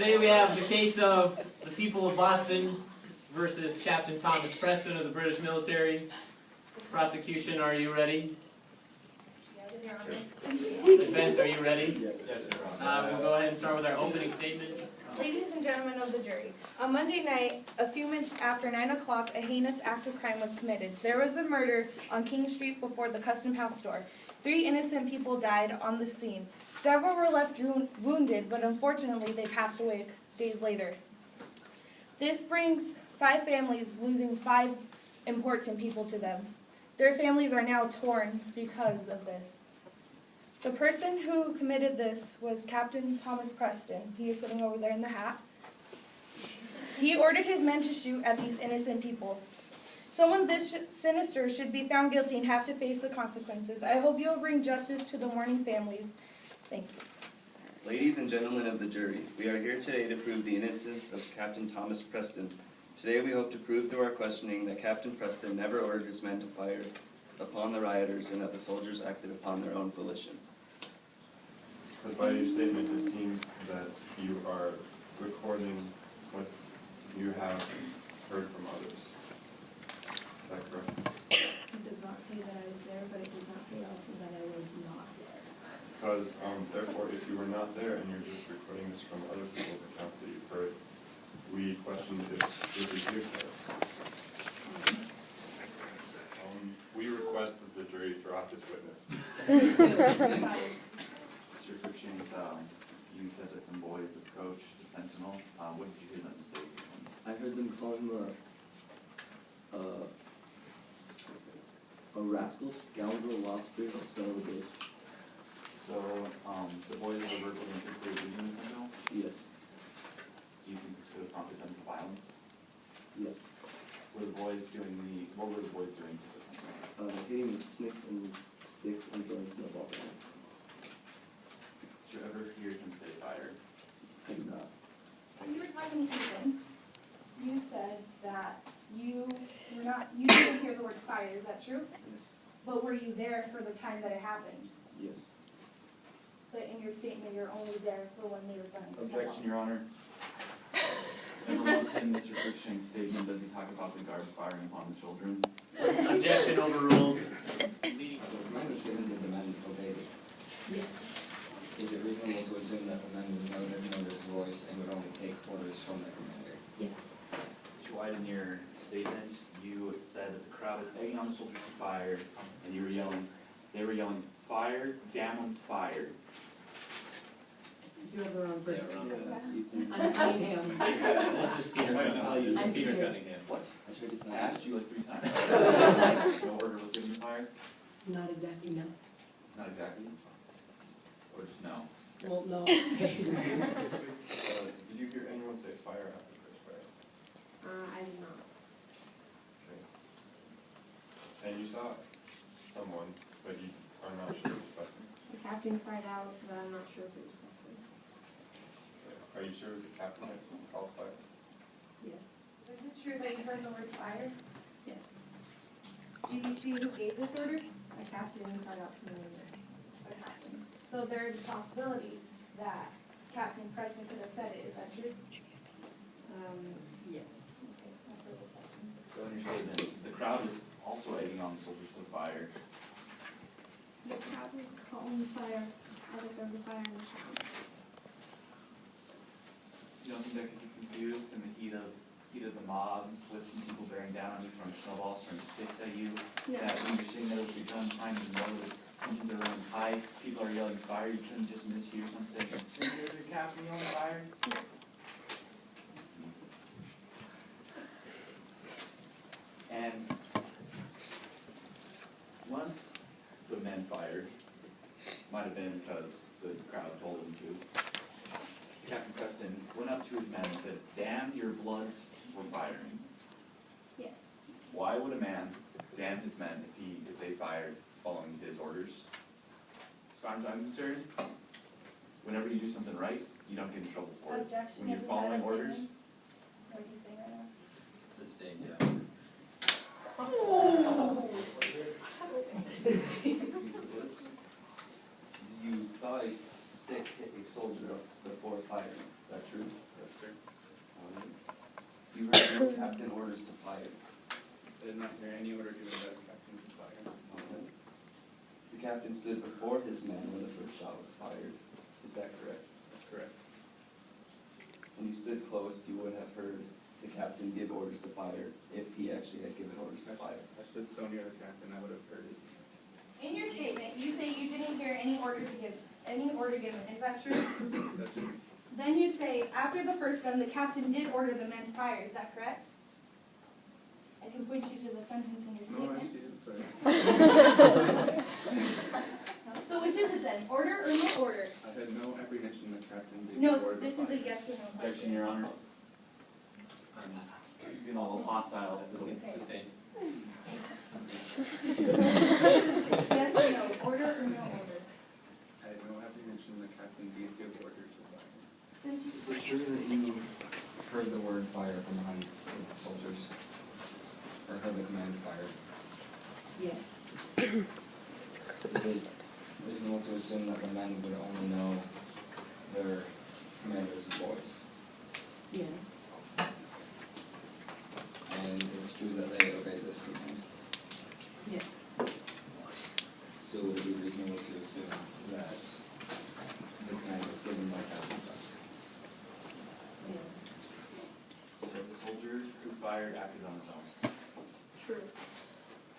Today we have the case of the people of Boston versus Captain Thomas Preston of the British military. Prosecution, are you ready? Yes, Your Honor. Defense, are you ready? Yes, Your Honor. We'll go ahead and start with our opening statements. Ladies and gentlemen of the jury, on Monday night, a few minutes after 9 o'clock, a heinous act of crime was committed. There was a murder on King Street before the Custom House store. 3 innocent people died on the scene. Several were left wounded, but unfortunately they passed away days later. This brings 5 families losing 5 important people to them. Their families are now torn because of this. The person who committed this was Captain Thomas Preston. He is sitting over there in the hat. He ordered his men to shoot at these innocent people. Someone this sinister should be found guilty and have to face the consequences. I hope you will bring justice to the mourning families. Thank you. Ladies and gentlemen of the jury, we are here today to prove the innocence of Captain Thomas Preston. Today we hope to prove through our questioning that Captain Preston never ordered his men to fire upon the rioters and that the soldiers acted upon their own volition. But by your statement, it seems that you are recording what you have heard from others. Is that correct? It does not say that I was there, but it does not say also that I was not there. Because, therefore, if you were not there and you're just recording this from other people's accounts that you've heard, we question if this is hearsay. We request that the jury throw out this witness. Mr. Crookshanks, you said that some boys approached the Sentinel. What did you hear them say to him? I heard them call him a rascal, scoundrel, lobster, son of a bitch. So, the boys were verbally and physically abusing the Sentinel? Yes. Do you think this could have prompted them to violence? Yes. What were the boys doing to the Sentinel? Hitting with sticks and throwing snowballs at him. Did you ever hear him say fire? I do not. When you were talking to Ethan, you said that you didn't hear the words fire. Is that true? Yes. But were you there for the time that it happened? Yes. But in your statement, you're only there for when they were done. Objection, Your Honor. Number once in Mr. Crookshanks' statement, does he talk about the guards firing upon the children? Objection overruled. My understanding that the men obeyed it. Yes. Is it reasonable to assume that the men would know their commander's voice and would only take orders from their commander? Yes. Mr. White, in your statement, you said that the crowd is egging on the soldiers to fire, and they were yelling, fire, damn 'em, fire. You have the wrong person. Ethan. I'm Cunningham. This is Peter Cunningham. I'm Peter Peter. Cunningham. What? I tried to I find asked you like 3 times. No order was given to fire? Not exactly, no. Not exactly. Or just no? Well, no. Did you hear anyone say fire after the first fire? I did not. Okay. And you saw someone, but you are not sure it was Preston? The captain cried out, but I'm not sure if it was Preston. Okay. Are you sure it was the captain that called fire? Yes. Is it true that you heard the word fire? Yes. Did you see who gave this order? The captain cried out to me. The captain. So there is a possibility that Captain Preston could have said it. Is that true? Yes. Okay, no further questions. So in your statement, the crowd is also egging on the soldiers to fire. The crowd was calling fire, as if there was a fire in the town. You don't think that could be confused in the heat of the mob, with some people bearing down on you, throwing snowballs, throwing sticks at you? Yes. That when you're sitting there with your gun trying to know the tensions are running high, people are yelling fire, you shouldn't just mishear something. Is your captain yelling fire? And once the men fired, might have been because the crowd told him to, Captain Preston went up to his men and said, damn your bloods for firing. Yes. Why would a man damn his men if they fired following his orders? As far as I'm concerned, whenever you do something right, you don't get in trouble for it. Objection. When you're Isn't following that orders, opinion? What are you saying right now? Sustained, yeah. You saw a stick hit a soldier before firing, is that true? order given by the captain to fire. Okay. The captain stood before his men when the first shot was fired. Is that correct? That's correct. When you stood close, you would have heard the captain give orders to fire if he actually had given orders to fire. I stood so near the captain, I would have heard it. In your statement, you say you didn't hear any order given. Is that true? That's true. Then you say, after the first gun, the captain did order the men to fire. Is that correct? I can point you to the sentence in your No, I statement. see it, sorry. So which is it then? Order or no order? I had no apprehension the captain did No, order this to is a fire. yes or no Objection, question. Your Honor. I'm just being a little hostile. Okay, sustained. Yes or no? Order or no order? I had no apprehension the captain did give order to fire. Since you- Is it true that you heard the word fire from behind the soldiers? Or heard the command fire? Yes. Is it reasonable to assume that the men would only know their commander's voice? Yes. And it's true that they obeyed this command? Yes. So would it be reasonable to assume that the command was given by Captain Preston? Yes. So the soldier who fired acted on his own, True.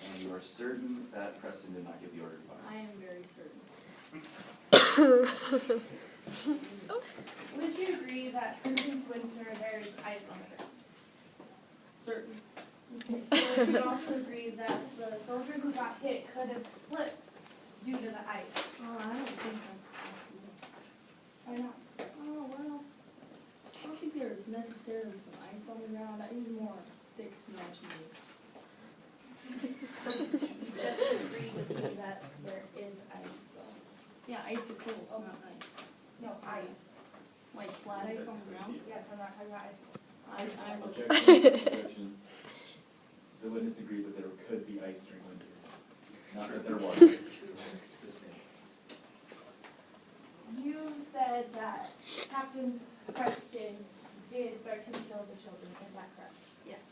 and you are certain that Preston did not give the order to fire? I am very certain. Would you agree that since winter there is ice on the ground? Certain. So would you also agree that the soldier who got hit could have slipped due to the ice? Oh, I don't think that's possible. Why not? Oh, well, I don't think there's necessarily some ice on the ground. That is more thick snow to me. Just agree with me that there is ice though. Yeah, icicles, not ice. No, ice. Like flat ice on the ground? Yes, I'm not talking about ice. Ice. Objection. The witness agreed that there could be ice during winter, not that there was ice. Sustained. You said that Captain Preston did threaten to kill the children, is that correct? Yes.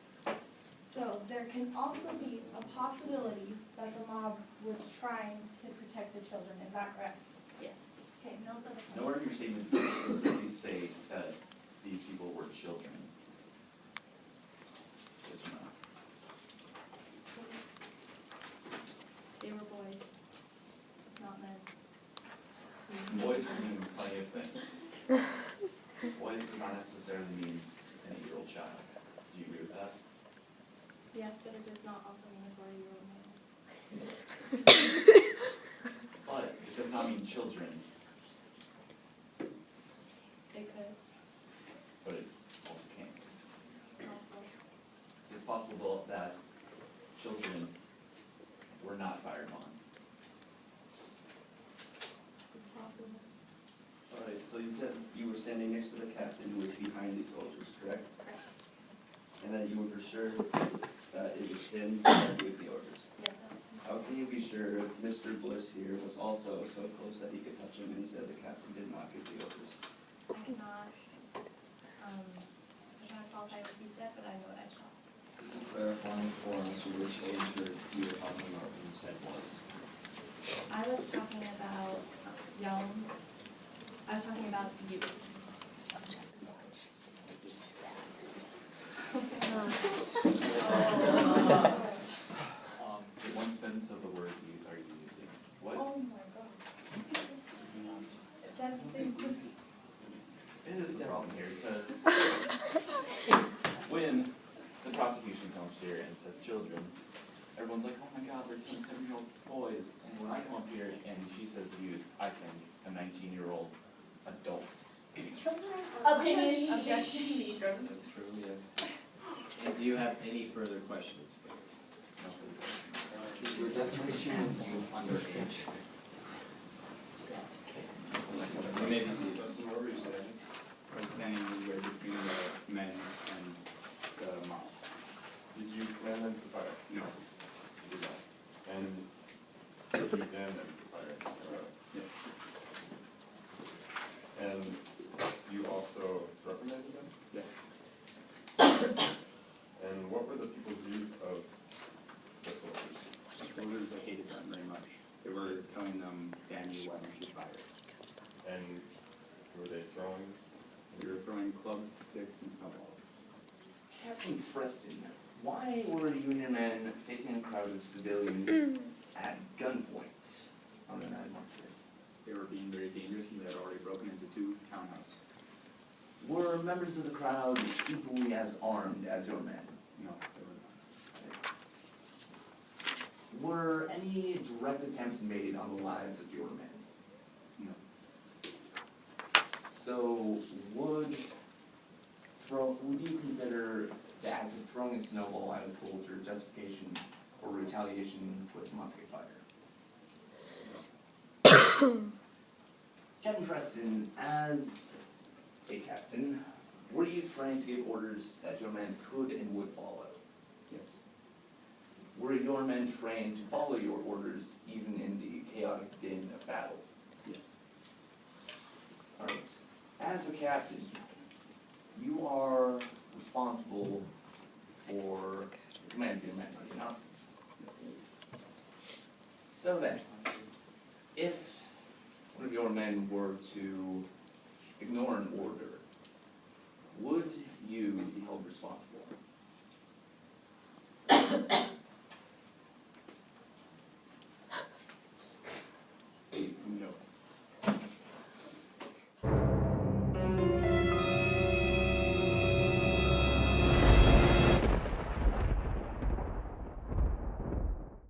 So there can also be a possibility that the mob was trying to protect the children, is that correct? Yes. Okay, no further Nowhere in your statement does it specifically say that these people were children. Yes or no? They were boys, not men. Boys can mean plenty of things. Boys do not necessarily mean an 8-year-old child. Do you agree with that? Yes, but it does not also mean a 40-year-old male. But it does not mean children, They could. but it also can. It's possible. So it's possible that children were not fired on. It's possible. Alright, so you said you were standing next to the captain who was behind these soldiers, correct? Correct. And that you were for sure that it was him that gave the orders. Yes, How can you be sure if Mr. Bliss here was also so close that he could touch him and said the captain did not give the orders? I cannot qualify what he said, but I know what I saw. Clarifying for us which age group you were talking about when you said was. I was talking about young, I was talking about youth. One sense of the word youth are you using? What? Oh my god. That's the same thing. It is the problem here because when the prosecution comes here and says children, everyone's like, oh my god, they're 27-year-old boys. And when I come up here and she says youth, I think a 19-year-old adult. Opinion, objection. That's true, yes. And do you have any further questions? Is your definition of youth underage? Maybe Just an order you said, I was standing anywhere between the men and the mob. Did you command them to fire? No. You did not. And did you command them to fire? Yes. And you also reprimanded them? Yes. And what were the people's views of the soldiers, they hated them very much. They were telling them, damn you, why don't you fire? And who were they throwing? They were throwing clubs, sticks, and snowballs. Captain Preston, why were Union men facing a crowd of civilians at gunpoint on the night march? They were being very dangerous and they had already broken into 2 townhouses. Were members of the crowd equally as armed as your men? No, they were not. Were any direct attempts made on the lives of your men? No. So would you consider the act of throwing a snowball at a soldier justification for retaliation with musket fire? Captain Preston, as a captain, were you trying to give orders that your men could and would follow? Yes. Were your men trained to follow your orders even in the chaotic din of battle? Yes. Alright, as a captain, you are responsible for the command of your men, are you not? So then, if one of your men were to ignore an order, would you be held responsible?